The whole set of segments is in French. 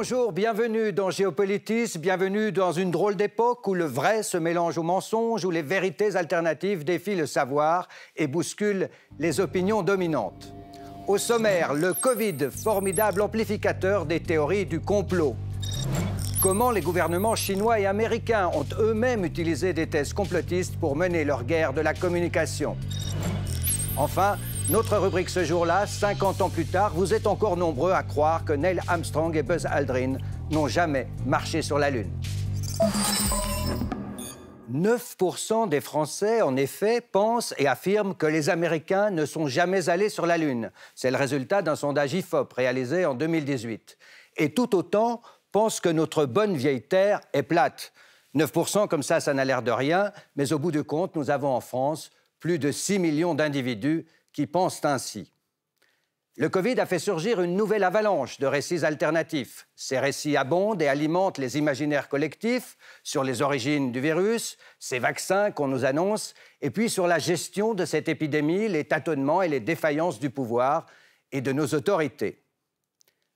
Bonjour, bienvenue dans Géopolitis, bienvenue dans une drôle d'époque où le vrai se mélange au mensonge, où les vérités alternatives défient le savoir et bousculent les opinions dominantes. Au sommaire, le Covid, formidable amplificateur des théories du complot. Comment les gouvernements chinois et américains ont eux-mêmes utilisé des thèses complotistes pour mener leur guerre de la communication. Enfin, notre rubrique ce jour-là, 50 ans plus tard, vous êtes encore nombreux à croire que Neil Armstrong et Buzz Aldrin n'ont jamais marché sur la Lune. 9% des Français, en effet, pensent et affirment que les Américains ne sont jamais allés sur la Lune. C'est le résultat d'un sondage IFOP réalisé en 2018. Et tout autant pensent que notre bonne vieille Terre est plate. 9% comme ça n'a l'air de rien, mais au bout du compte, nous avons en France plus de 6 millions d'individus qui pensent ainsi. Le Covid a fait surgir une nouvelle avalanche de récits alternatifs. Ces récits abondent et alimentent les imaginaires collectifs sur les origines du virus, ces vaccins qu'on nous annonce, et puis sur la gestion de cette épidémie, les tâtonnements et les défaillances du pouvoir et de nos autorités.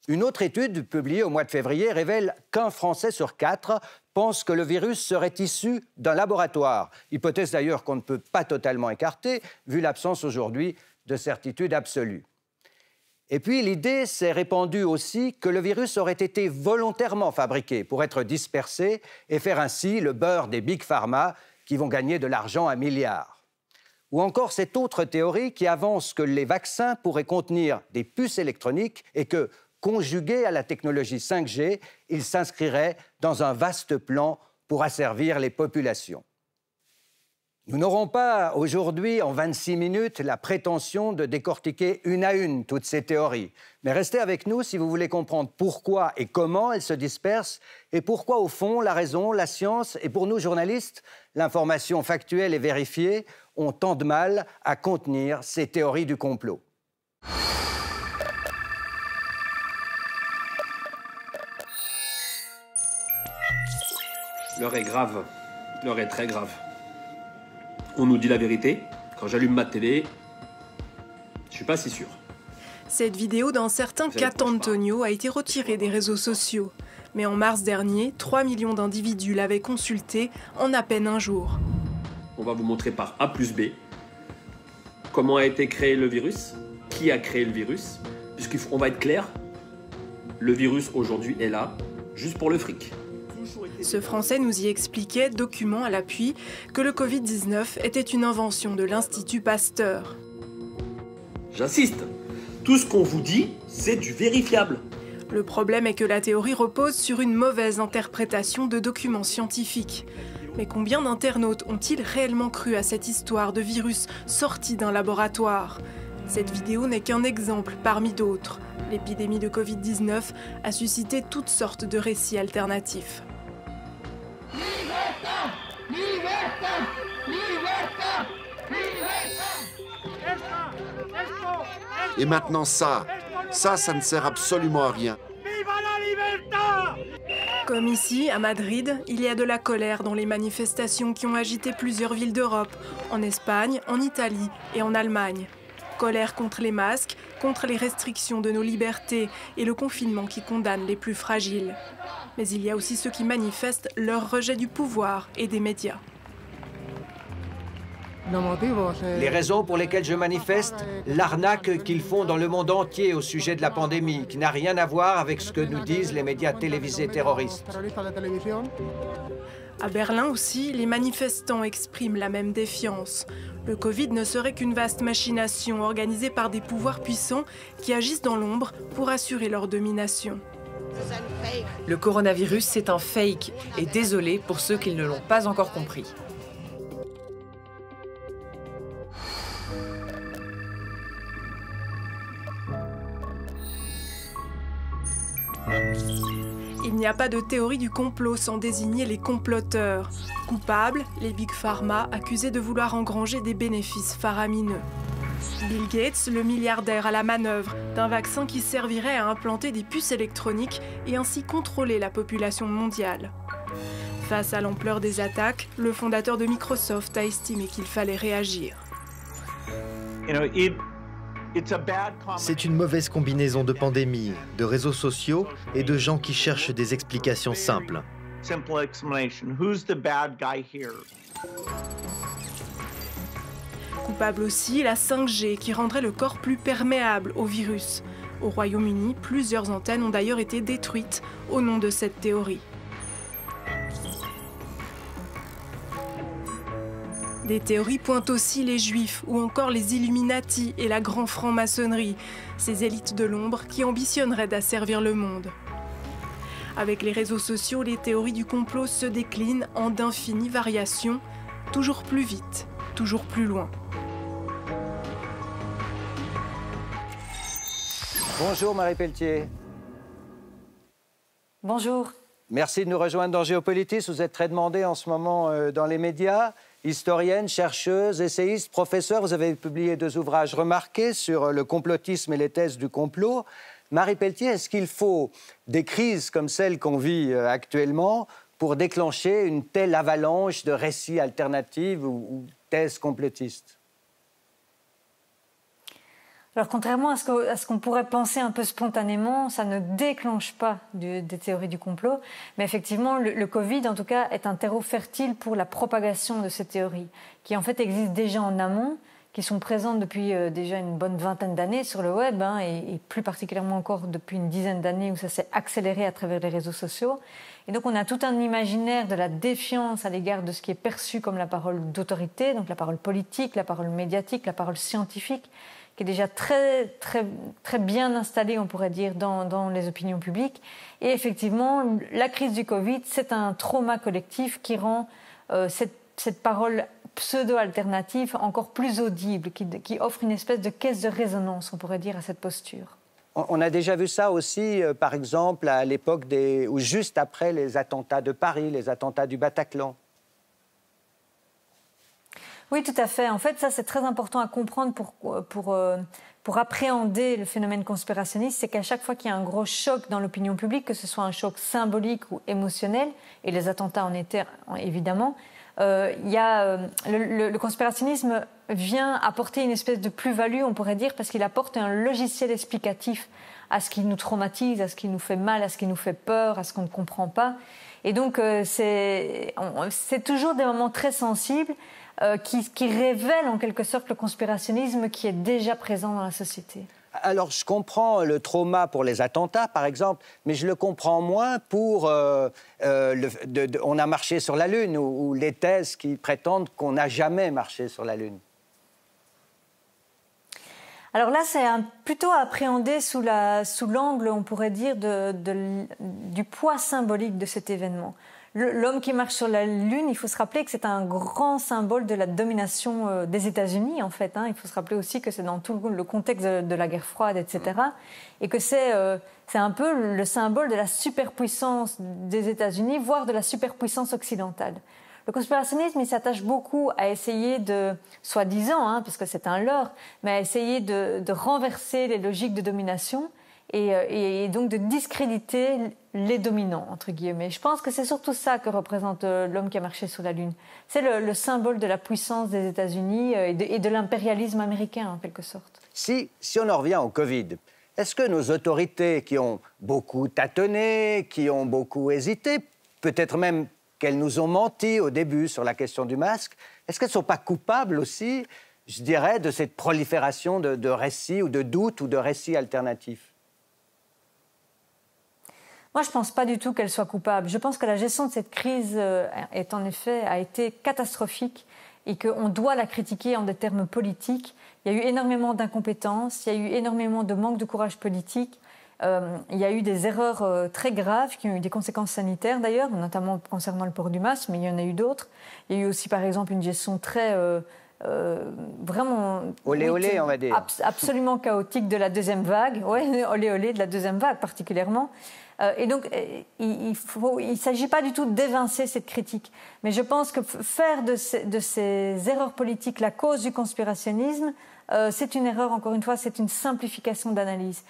Une autre étude publiée au mois de février révèle qu'un Français sur 4 pense que le virus serait issu d'un laboratoire. Hypothèse d'ailleurs qu'on ne peut pas totalement écarter, vu l'absence aujourd'hui de certitude absolue. Et puis l'idée s'est répandue aussi que le virus aurait été volontairement fabriqué pour être dispersé et faire ainsi le beurre des Big Pharma qui vont gagner de l'argent à milliards. Ou encore cette autre théorie qui avance que les vaccins pourraient contenir des puces électroniques et que, conjugués à la technologie 5G, ils s'inscriraient dans un vaste plan pour asservir les populations. Nous n'aurons pas aujourd'hui, en 26 minutes, la prétention de décortiquer une à une toutes ces théories. Mais restez avec nous si vous voulez comprendre pourquoi et comment elles se dispersent et pourquoi, au fond, la raison, la science et pour nous journalistes, l'information factuelle et vérifiée ont tant de mal à contenir ces théories du complot. L'heure est grave. L'heure est très grave. On nous dit la vérité. Quand j'allume ma télé, je suis pas si sûr. Cette vidéo d'un certain Catantonio a été retirée des réseaux sociaux. Mais en mars dernier, 3 millions d'individus l'avaient consultée en à peine un jour. On va vous montrer par A plus B comment a été créé le virus, qui a créé le virus, puisqu'on va être clair, le virus aujourd'hui est là juste pour le fric. Ce Français nous y expliquait, document à l'appui, que le Covid-19 était une invention de l'Institut Pasteur. J'insiste, tout ce qu'on vous dit, c'est du vérifiable. Le problème est que la théorie repose sur une mauvaise interprétation de documents scientifiques. Mais combien d'internautes ont-ils réellement cru à cette histoire de virus sorti d'un laboratoire ? Cette vidéo n'est qu'un exemple parmi d'autres. L'épidémie de Covid-19 a suscité toutes sortes de récits alternatifs. Et maintenant ça ne sert absolument à rien. Comme ici, à Madrid, il y a de la colère dans les manifestations qui ont agité plusieurs villes d'Europe, en Espagne, en Italie et en Allemagne. Colère contre les masques, contre les restrictions de nos libertés et le confinement qui condamne les plus fragiles. Mais il y a aussi ceux qui manifestent leur rejet du pouvoir et des médias. Les raisons pour lesquelles je manifeste, l'arnaque qu'ils font dans le monde entier au sujet de la pandémie, qui n'a rien à voir avec ce que nous disent les médias télévisés terroristes. À Berlin aussi, les manifestants expriment la même défiance. Le Covid ne serait qu'une vaste machination organisée par des pouvoirs puissants qui agissent dans l'ombre pour assurer leur domination. Le coronavirus, c'est un fake. Et désolé pour ceux qui ne l'ont pas encore compris. Il n'y n'y a pas de théorie du complot sans désigner les comploteurs. Coupables, les Big Pharma accusés de vouloir engranger des bénéfices faramineux. Bill Gates, le milliardaire à la manœuvre d'un vaccin qui servirait à implanter des puces électroniques et ainsi contrôler la population mondiale. Face à l'ampleur des attaques, le fondateur de Microsoft a estimé qu'il fallait réagir. C'est une mauvaise combinaison de pandémie, de réseaux sociaux et de gens qui cherchent des explications simples. Coupable aussi, la 5G qui rendrait le corps plus perméable au virus. Au Royaume-Uni, plusieurs antennes ont d'ailleurs été détruites au nom de cette théorie. Des théories pointent aussi les Juifs ou encore les Illuminati et la grande franc-maçonnerie, ces élites de l'ombre qui ambitionneraient d'asservir le monde. Avec les réseaux sociaux, les théories du complot se déclinent en d'infinies variations, toujours plus vite, toujours plus loin. Bonjour Marie Pelletier. Bonjour. Merci de nous rejoindre dans Géopolitis. Vous êtes très demandée en ce moment dans les médias. Historienne, chercheuse, essayiste, professeure, vous avez publié 2 ouvrages remarqués sur le complotisme et les thèses du complot. Marie Pelletier, est-ce qu'il faut des crises comme celle qu'on vit actuellement pour déclencher une telle avalanche de récits alternatifs ou thèses complotistes? Alors, contrairement à ce qu'on pourrait penser un peu spontanément, ça ne déclenche pas des théories du complot. Mais effectivement, le Covid, en tout cas, est un terreau fertile pour la propagation de ces théories, qui en fait existent déjà en amont, qui sont présentes depuis déjà une bonne vingtaine d'années sur le web, et plus particulièrement encore depuis une dizaine d'années où ça s'est accéléré à travers les réseaux sociaux. Et donc, on a tout un imaginaire de la défiance à l'égard de ce qui est perçu comme la parole d'autorité, donc la parole politique, la parole médiatique, la parole scientifique, qui est déjà très bien installé, on pourrait dire, dans les opinions publiques. Et effectivement, la crise du Covid, c'est un trauma collectif qui rend cette parole pseudo-alternative encore plus audible, qui offre une espèce de caisse de résonance, on pourrait dire, à cette posture. On a déjà vu ça aussi, par exemple, à l'époque ou juste après les attentats de Paris, les attentats du Bataclan. Oui, tout à fait. En fait, ça, c'est très important à comprendre pour appréhender le phénomène conspirationniste. C'est qu'à chaque fois qu'il y a un gros choc dans l'opinion publique, que ce soit un choc symbolique ou émotionnel, et les attentats en étaient évidemment, le conspirationnisme vient apporter une espèce de plus-value, on pourrait dire, parce qu'il apporte un logiciel explicatif à ce qui nous traumatise, à ce qui nous fait mal, à ce qui nous fait peur, à ce qu'on ne comprend pas. Et donc, c'est toujours des moments très sensibles qui révèlent en quelque sorte le conspirationnisme qui est déjà présent dans la société. Alors, je comprends le trauma pour les attentats, par exemple, mais je le comprends moins pour on a marché sur la Lune ou les thèses qui prétendent qu'on n'a jamais marché sur la Lune. Alors là, c'est plutôt à appréhender sous l'angle, on pourrait dire, du poids symbolique de cet événement. L'homme qui marche sur la Lune, il faut se rappeler que c'est un grand symbole de la domination des États-Unis, en fait. Il faut se rappeler aussi que c'est dans tout le contexte de la guerre froide, etc. Et que c'est un peu le symbole de la superpuissance des États-Unis, voire de la superpuissance occidentale. Le conspirationnisme, il s'attache beaucoup à essayer de, soi-disant, parce que c'est un leurre, mais à essayer de renverser les logiques de domination et donc de discréditer les dominants, entre guillemets. Je pense que c'est surtout ça que représente l'homme qui a marché sur la Lune. C'est le symbole de la puissance des États-Unis et de l'impérialisme américain, en quelque sorte. Si on en revient au Covid, est-ce que nos autorités qui ont beaucoup tâtonné, qui ont beaucoup hésité, peut-être même qu'elles nous ont menti au début sur la question du masque, est-ce qu'elles ne sont pas coupables aussi, je dirais, de cette prolifération de récits ou de doutes ou de récits alternatifs? Moi, je ne pense pas du tout qu'elle soit coupable. Je pense que la gestion de cette crise a été catastrophique et qu'on doit la critiquer en des termes politiques. Il y a eu énormément d'incompétence, il y a eu énormément de manque de courage politique. Il y a eu des erreurs très graves qui ont eu des conséquences sanitaires d'ailleurs, notamment concernant le port du masque, mais il y en a eu d'autres. Il y a eu aussi par exemple une gestion très vraiment olé olé, on va dire, absolument chaotique de la deuxième vague, olé olé de la deuxième vague particulièrement. Et donc, il ne s'agit pas du tout d'évincer cette critique. Mais je pense que faire de ces erreurs politiques la cause du conspirationnisme, c'est une erreur, encore une fois, c'est une simplification d'analyse.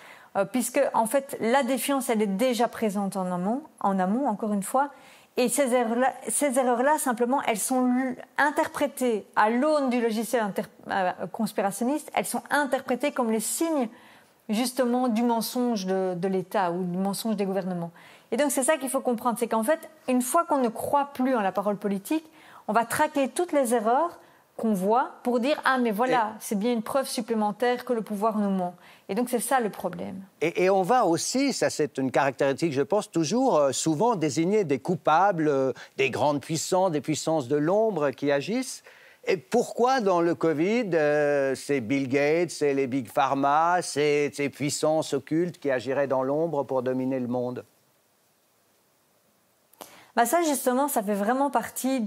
Puisque, en fait, la défiance, elle est déjà présente en amont, encore une fois. Et ces erreurs-là, simplement, elles sont interprétées à l'aune du logiciel conspirationniste, elles sont interprétées comme les signes, justement, du mensonge de l'État ou du mensonge des gouvernements. Et donc, c'est ça qu'il faut comprendre, c'est qu'en fait, une fois qu'on ne croit plus en la parole politique, on va traquer toutes les erreurs qu'on voit pour dire « Ah, mais voilà, c'est bien une preuve supplémentaire que le pouvoir nous ment ». Et donc, c'est ça le problème. Et on va aussi, ça c'est une caractéristique, je pense, toujours souvent désigner des coupables, des grandes puissances, des puissances de l'ombre qui agissent. Et pourquoi dans le Covid, c'est Bill Gates, c'est les Big Pharma, c'est ces puissances occultes qui agiraient dans l'ombre pour dominer le monde ? Ça, justement, ça fait vraiment partie,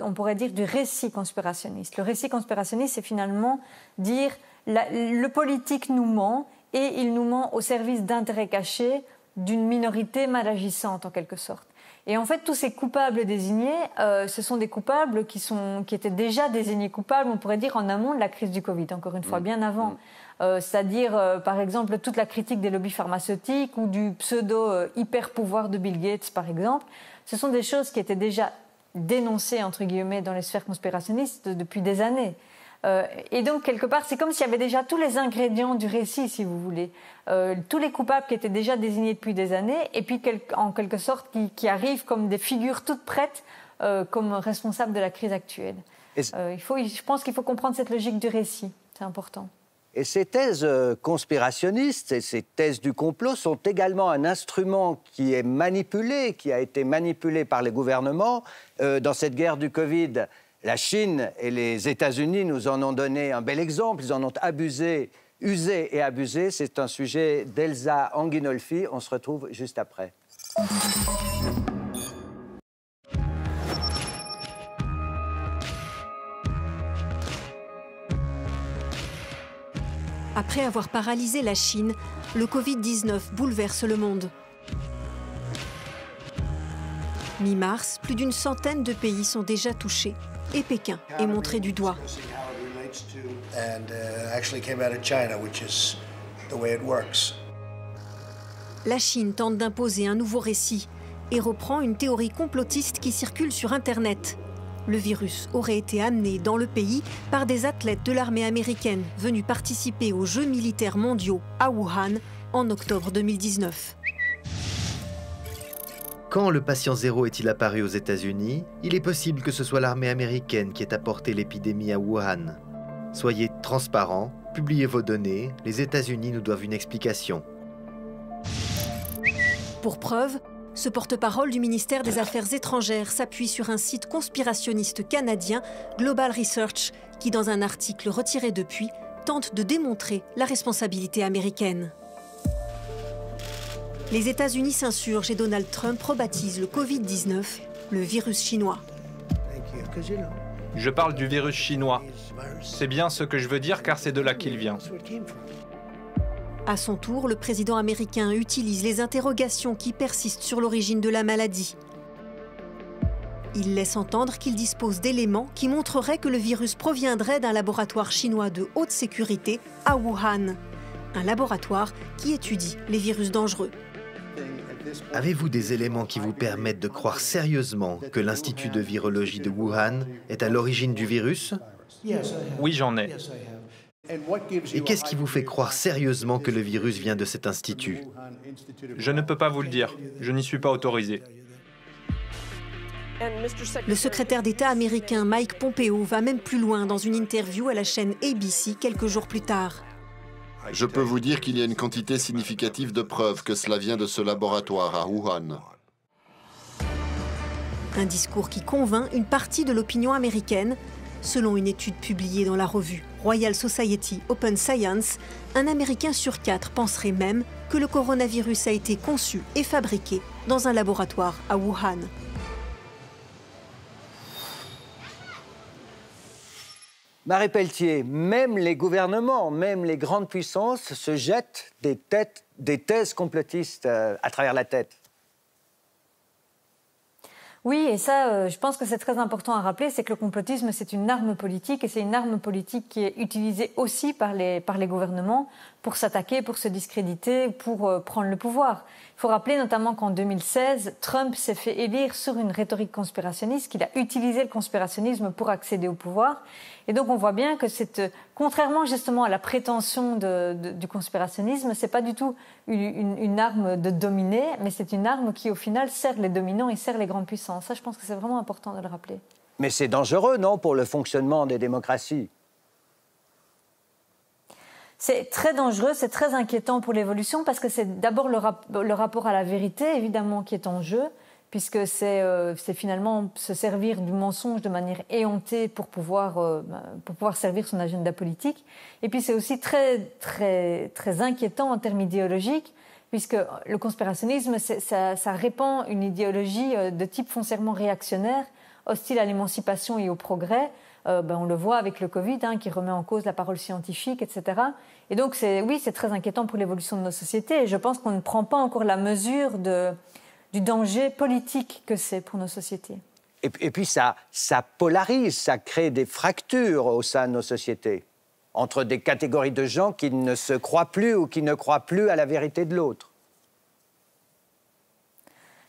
on pourrait dire, du récit conspirationniste. Le récit conspirationniste, c'est finalement dire le politique nous ment et il nous ment au service d'intérêts cachés d'une minorité mal agissante, en quelque sorte. Et en fait, tous ces coupables désignés, ce sont des coupables qui étaient déjà désignés coupables, on pourrait dire, en amont de la crise du Covid, encore une fois, bien avant. C'est-à-dire, par exemple, toute la critique des lobbies pharmaceutiques ou du pseudo-hyper-pouvoir de Bill Gates, par exemple. Ce sont des choses qui étaient déjà dénoncées, entre guillemets, dans les sphères conspirationnistes depuis des années. Et donc, quelque part, c'est comme s'il y avait déjà tous les ingrédients du récit, si vous voulez. Tous les coupables qui étaient déjà désignés depuis des années, et puis, en quelque sorte, qui arrivent comme des figures toutes prêtes comme responsables de la crise actuelle. Je pense qu'il faut comprendre cette logique du récit. C'est important. Et ces thèses conspirationnistes et ces thèses du complot sont également un instrument qui est manipulé, qui a été manipulé par les gouvernements. Dans cette guerre du Covid, la Chine et les États-Unis nous en ont donné un bel exemple. Ils en ont usé et abusé. C'est un sujet d'Elsa Anguinolfi. On se retrouve juste après. Après avoir paralysé la Chine, le Covid-19 bouleverse le monde. Mi-mars, plus d'une centaine de pays sont déjà touchés et Pékin est montré du doigt. La Chine tente d'imposer un nouveau récit et reprend une théorie complotiste qui circule sur Internet. Le virus aurait été amené dans le pays par des athlètes de l'armée américaine venus participer aux Jeux militaires mondiaux à Wuhan en octobre 2019. Quand le patient zéro est-il apparu aux États-Unis, il est possible que ce soit l'armée américaine qui ait apporté l'épidémie à Wuhan. Soyez transparents, publiez vos données, les États-Unis nous doivent une explication. Pour preuve, ce porte-parole du ministère des Affaires étrangères s'appuie sur un site conspirationniste canadien, Global Research, qui, dans un article retiré depuis, tente de démontrer la responsabilité américaine. Les États-Unis s'insurgent et Donald Trump rebaptise le Covid-19 le virus chinois. Je parle du virus chinois. C'est bien ce que je veux dire car c'est de là qu'il vient. À son tour, le président américain utilise les interrogations qui persistent sur l'origine de la maladie. Il laisse entendre qu'il dispose d'éléments qui montreraient que le virus proviendrait d'un laboratoire chinois de haute sécurité à Wuhan. Un laboratoire qui étudie les virus dangereux. Avez-vous des éléments qui vous permettent de croire sérieusement que l'Institut de virologie de Wuhan est à l'origine du virus? Oui, j'en ai. Et qu'est-ce qui vous fait croire sérieusement que le virus vient de cet institut? Je ne peux pas vous le dire. Je n'y suis pas autorisé. Le secrétaire d'État américain Mike Pompeo va même plus loin dans une interview à la chaîne ABC quelques jours plus tard. Je peux vous dire qu'il y a une quantité significative de preuves que cela vient de ce laboratoire à Wuhan. Un discours qui convainc une partie de l'opinion américaine. Selon une étude publiée dans la revue Royal Society Open Science, un Américain sur 4 penserait même que le coronavirus a été conçu et fabriqué dans un laboratoire à Wuhan. Marie Pelletier, même les gouvernements, même les grandes puissances se jettent des thèses complotistes à travers la tête. Oui, et ça, je pense que c'est très important à rappeler, c'est que le complotisme, c'est une arme politique, et c'est une arme politique qui est utilisée aussi par les gouvernements pour s'attaquer, pour se discréditer, pour prendre le pouvoir. Il faut rappeler notamment qu'en 2016, Trump s'est fait élire sur une rhétorique conspirationniste, qu'il a utilisé le conspirationnisme pour accéder au pouvoir. Et donc on voit bien que contrairement justement à la prétention du conspirationnisme, c'est pas du tout une arme de dominer, mais c'est une arme qui au final sert les dominants et sert les grandes puissances. Ça, je pense que c'est vraiment important de le rappeler. Mais c'est dangereux, non, pour le fonctionnement des démocraties? C'est très dangereux, c'est très inquiétant pour l'évolution parce que c'est d'abord le rapport à la vérité, évidemment, qui est en jeu, puisque c'est finalement se servir du mensonge de manière éhontée pour pouvoir servir son agenda politique. Et puis c'est aussi très, très, très inquiétant en termes idéologiques, puisque le conspirationnisme, ça répand une idéologie de type foncièrement réactionnaire, hostile à l'émancipation et au progrès. On le voit avec le Covid, qui remet en cause la parole scientifique, etc. Et donc, c'est très inquiétant pour l'évolution de nos sociétés. Et je pense qu'on ne prend pas encore la mesure du danger politique que c'est pour nos sociétés. Et puis, ça polarise, ça crée des fractures au sein de nos sociétés, entre des catégories de gens qui ne se croient plus ou qui ne croient plus à la vérité de l'autre.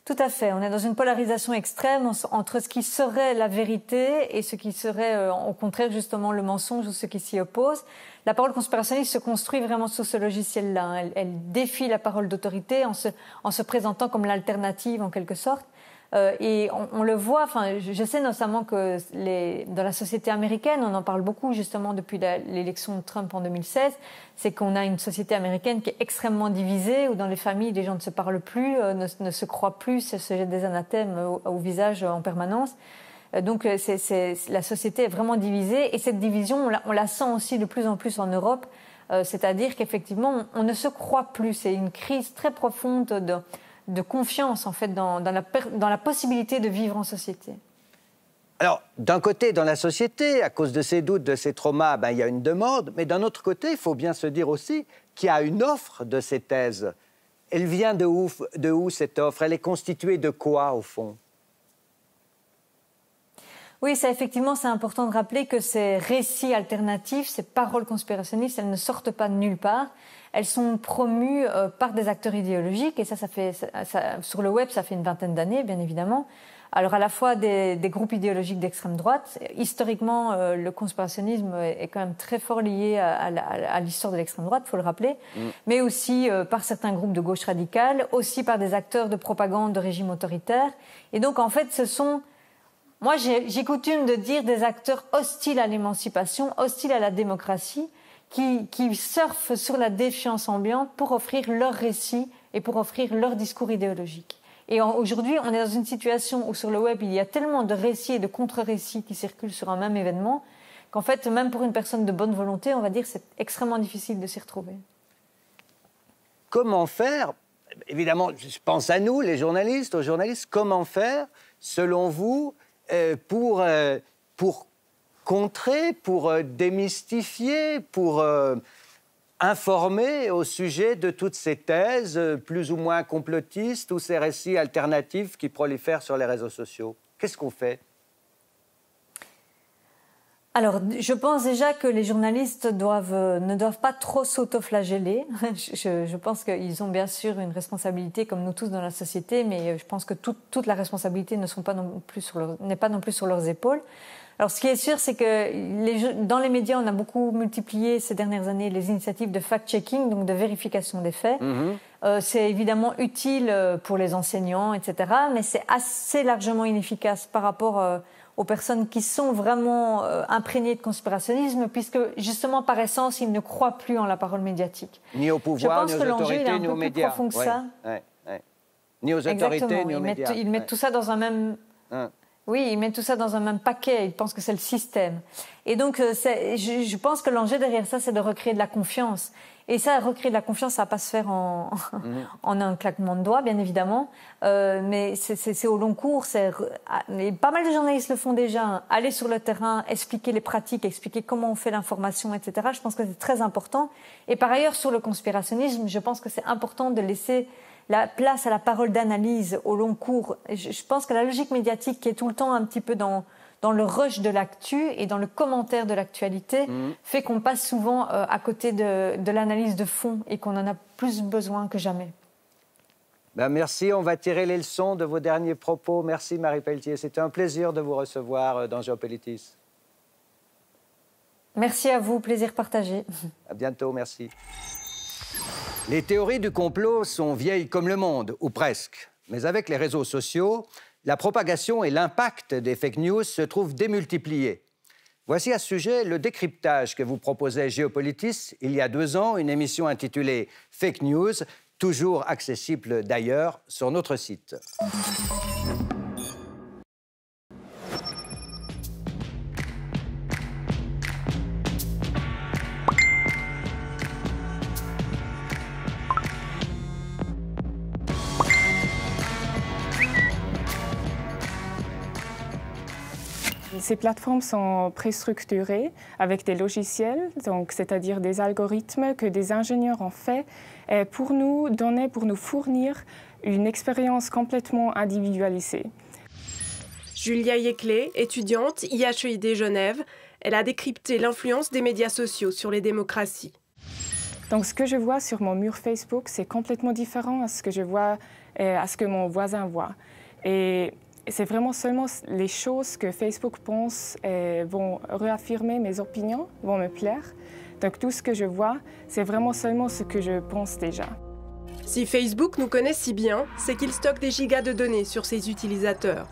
Tout à fait. On est dans une polarisation extrême entre ce qui serait la vérité et ce qui serait, au contraire, justement, le mensonge ou ce qui s'y oppose. La parole conspirationniste se construit vraiment sous ce logiciel-là. Elle défie la parole d'autorité en se présentant comme l'alternative, en quelque sorte. Et on le voit, je sais notamment que dans la société américaine, on en parle beaucoup justement depuis l'élection de Trump en 2016, c'est qu'on a une société américaine qui est extrêmement divisée, où dans les familles, les gens ne se parlent plus, ne se croient plus, se jettent des anathèmes au visage en permanence. Donc la société est vraiment divisée, et cette division, on la sent aussi de plus en plus en Europe, c'est-à-dire qu'effectivement, on ne se croit plus. C'est une crise très profonde de confiance, en fait, dans la possibilité de vivre en société. Alors, d'un côté, dans la société, à cause de ces doutes, de ces traumas, il y a une demande, mais d'un autre côté, il faut bien se dire aussi qu'il y a une offre de ces thèses. Elle vient de où cette offre? Elle est constituée de quoi, au fond? Oui, effectivement, c'est important de rappeler que ces récits alternatifs, ces paroles conspirationnistes, elles ne sortent pas de nulle part. Elles sont promues par des acteurs idéologiques, et ça sur le web, ça fait une vingtaine d'années, bien évidemment. Alors, à la fois des groupes idéologiques d'extrême droite. Historiquement, le conspirationnisme est quand même très fort lié à l'histoire de l'extrême droite, il faut le rappeler, mais aussi par certains groupes de gauche radicale, aussi par des acteurs de propagande de régimes autoritaires. Et donc, en fait, moi, j'ai coutume de dire des acteurs hostiles à l'émancipation, hostiles à la démocratie, qui surfent sur la défiance ambiante pour offrir leur récit et pour offrir leur discours idéologique. Et aujourd'hui, on est dans une situation où sur le web, il y a tellement de récits et de contre-récits qui circulent sur un même événement qu'en fait, même pour une personne de bonne volonté, on va dire, c'est extrêmement difficile de s'y retrouver. Comment faire? Évidemment, je pense à nous, les journalistes, aux journalistes. Comment faire, selon vous, pour contrer, pour démystifier, pour informer au sujet de toutes ces thèses plus ou moins complotistes ou ces récits alternatifs qui prolifèrent sur les réseaux sociaux? Qu'est-ce qu'on fait? Alors, je pense déjà que les journalistes ne doivent pas trop s'autoflageller. Je pense qu'ils ont bien sûr une responsabilité, comme nous tous dans la société, mais je pense que toute la responsabilité n'est pas non plus sur leurs épaules. Alors, ce qui est sûr, c'est que dans les médias, on a beaucoup multiplié ces dernières années les initiatives de fact-checking, donc de vérification des faits. C'est évidemment utile pour les enseignants, etc., mais c'est assez largement inefficace par rapport aux personnes qui sont vraiment imprégnées de conspirationnisme, puisque justement, par essence, ils ne croient plus en la parole médiatique. Ni au pouvoir, ni aux autorités, ni aux médias. Je pense que l'enjeu est un peu plus profond que ça. Ni aux autorités, ni aux médias. Ils mettent tout ça dans un même... Oui, ils mettent tout ça dans un même paquet, ils pensent que c'est le système. Et donc, je pense que l'enjeu derrière ça, c'est de recréer de la confiance. Et ça, recréer de la confiance, ça va pas se faire en un claquement de doigts, bien évidemment. Mais c'est au long cours. Et pas mal de journalistes le font déjà. Aller sur le terrain, expliquer les pratiques, expliquer comment on fait l'information, etc. Je pense que c'est très important. Et par ailleurs, sur le conspirationnisme, je pense que c'est important de laisser la place à la parole d'analyse au long cours. Je pense que la logique médiatique qui est tout le temps un petit peu dans le rush de l'actu et dans le commentaire de l'actualité fait qu'on passe souvent à côté de l'analyse de fond et qu'on en a plus besoin que jamais. Ben merci, on va tirer les leçons de vos derniers propos. Merci Marie Pelletier, c'était un plaisir de vous recevoir dans Géopolitis. Merci à vous, plaisir partagé. À bientôt, merci. Les théories du complot sont vieilles comme le monde, ou presque. Mais avec les réseaux sociaux, la propagation et l'impact des fake news se trouvent démultipliés. Voici à ce sujet le décryptage que vous proposait Géopolitis il y a 2 ans, une émission intitulée Fake News, toujours accessible d'ailleurs sur notre site. Ces plateformes sont préstructurées avec des logiciels, donc c'est-à-dire des algorithmes que des ingénieurs ont faits pour nous donner, pour nous fournir une expérience complètement individualisée. Julia Yeclé, étudiante IHEID Genève, elle a décrypté l'influence des médias sociaux sur les démocraties. Donc ce que je vois sur mon mur Facebook, c'est complètement différent à ce que je vois, à ce que mon voisin voit. Et c'est vraiment seulement les choses que Facebook pense vont réaffirmer mes opinions, vont me plaire. Donc tout ce que je vois, c'est vraiment seulement ce que je pense déjà. Si Facebook nous connaît si bien, c'est qu'il stocke des gigas de données sur ses utilisateurs.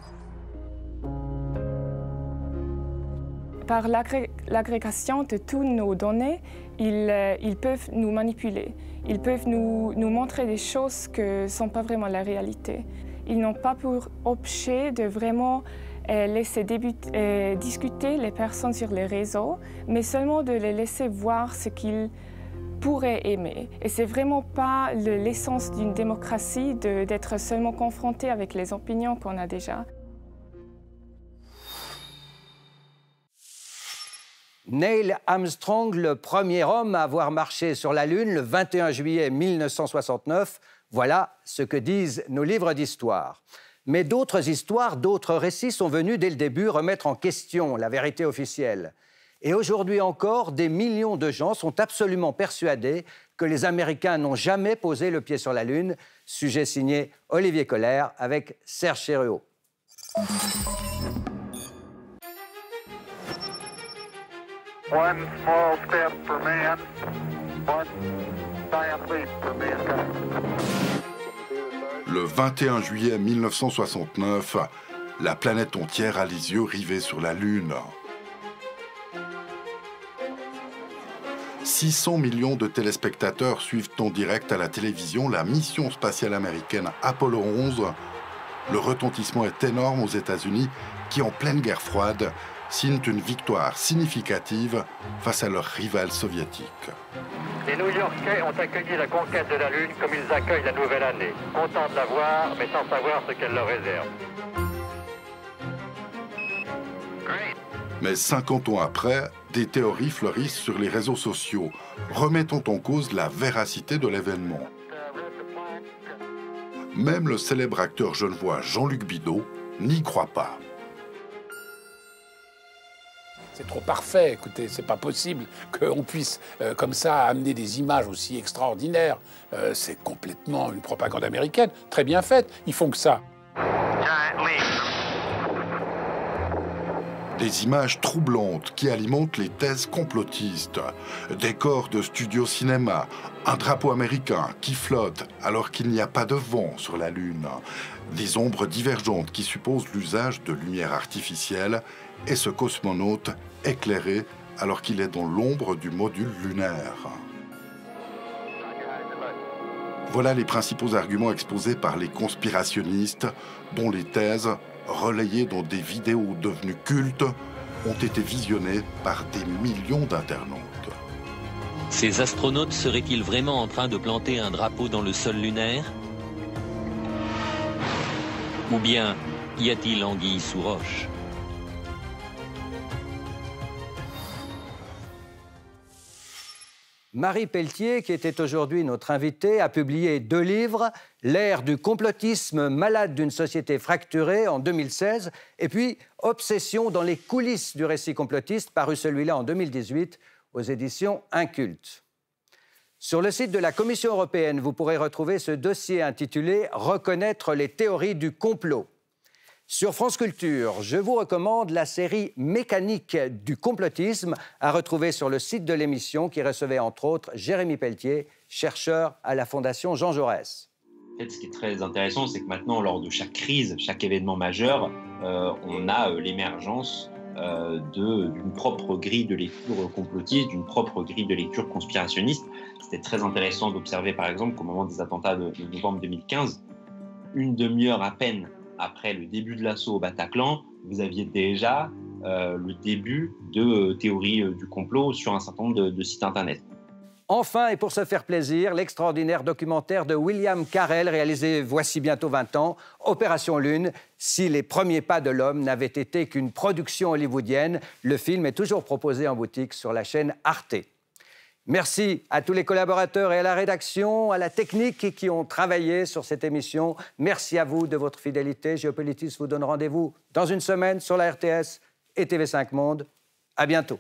Par l'agrégation de toutes nos données, ils peuvent nous manipuler. Ils peuvent nous montrer des choses qui ne sont pas vraiment la réalité. Ils n'ont pas pour objet de vraiment laisser discuter les personnes sur les réseaux, mais seulement de les laisser voir ce qu'ils pourraient aimer. Et ce n'est vraiment pas l'essence d'une démocratie d'être seulement confronté avec les opinions qu'on a déjà. Neil Armstrong, le premier homme à avoir marché sur la Lune le 21 juillet 1969, voilà ce que disent nos livres d'histoire. Mais d'autres histoires, d'autres récits sont venus dès le début remettre en question la vérité officielle. Et aujourd'hui encore, des millions de gens sont absolument persuadés que les Américains n'ont jamais posé le pied sur la Lune. Sujet signé Olivier Coller avec Serge Chéruot. One small step for man, one giant leap for mankind. Le 21 juillet 1969, la planète entière a les yeux rivés sur la Lune. 600 millions de téléspectateurs suivent en direct à la télévision la mission spatiale américaine Apollo 11. Le retentissement est énorme aux États-Unis qui, en pleine guerre froide, signent une victoire significative face à leurs rivales soviétiques. Les New-Yorkais ont accueilli la conquête de la Lune comme ils accueillent la nouvelle année, contents de la voir, mais sans savoir ce qu'elle leur réserve. Mais 50 ans après, des théories fleurissent sur les réseaux sociaux, remettant en cause la véracité de l'événement. Même le célèbre acteur genevois Jean-Luc Bidault n'y croit pas. C'est trop parfait, écoutez, c'est pas possible qu'on puisse comme ça amener des images aussi extraordinaires. C'est complètement une propagande américaine, très bien faite, ils font que ça. Des images troublantes qui alimentent les thèses complotistes. Décors de studio cinéma, un drapeau américain qui flotte alors qu'il n'y a pas de vent sur la Lune. Des ombres divergentes qui supposent l'usage de lumière artificielle et ce cosmonaute éclairé alors qu'il est dans l'ombre du module lunaire. Voilà les principaux arguments exposés par les conspirationnistes dont les thèses, relayées dans des vidéos devenues cultes, ont été visionnées par des millions d'internautes. Ces astronautes seraient-ils vraiment en train de planter un drapeau dans le sol lunaire? Ou bien y a-t-il anguille sous roche? Marie Pelletier, qui était aujourd'hui notre invitée, a publié 2 livres, L'ère du complotisme malade d'une société fracturée en 2016, et puis Obsession dans les coulisses du récit complotiste, paru celui-là en 2018 aux éditions Inculte. Sur le site de la Commission européenne, vous pourrez retrouver ce dossier intitulé « Reconnaître les théories du complot ». Sur France Culture, je vous recommande la série Mécanique du complotisme à retrouver sur le site de l'émission qui recevait entre autres Jérémy Pelletier, chercheur à la Fondation Jean Jaurès. En fait, ce qui est très intéressant, c'est que maintenant, lors de chaque crise, chaque événement majeur, on a l'émergence d'une propre grille de lecture complotiste, d'une propre grille de lecture conspirationniste. C'était très intéressant d'observer, par exemple, qu'au moment des attentats de novembre 2015, une demi-heure à peine après le début de l'assaut au Bataclan, vous aviez déjà le début de théories du complot sur un certain nombre de sites Internet. Enfin, et pour se faire plaisir, l'extraordinaire documentaire de William Carell, réalisé voici bientôt 20 ans, Opération Lune, si les premiers pas de l'homme n'avaient été qu'une production hollywoodienne. Le film est toujours proposé en boutique sur la chaîne Arte. Merci à tous les collaborateurs et à la rédaction, à la technique qui ont travaillé sur cette émission. Merci à vous de votre fidélité. Géopolitis vous donne rendez-vous dans une semaine sur la RTS et TV5 Monde. À bientôt.